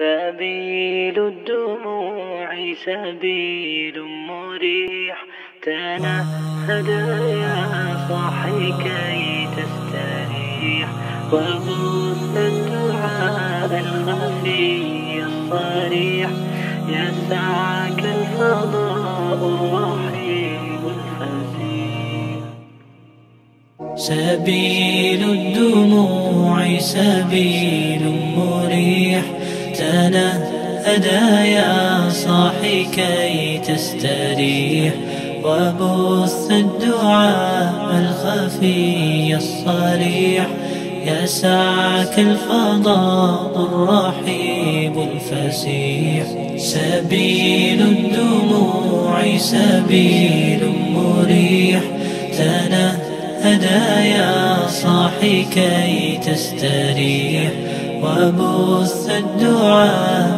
سبيل الدموع سبيل مريح، تنهد يا صاحي كي تستريح، وبث الدعاء الخفي الصريح، يسعك الفضاء الرحيم الفسيح. سبيل الدموع سبيل مريح، تنهد يا صاحي كي تستريح، وبث الدعاء الخفي الصريح، يسعك الفضاء الرحيب الفسيح. سبيل الدموع سبيل مريح، تنهد يا صاحي كي تستريح، وبث الدعاء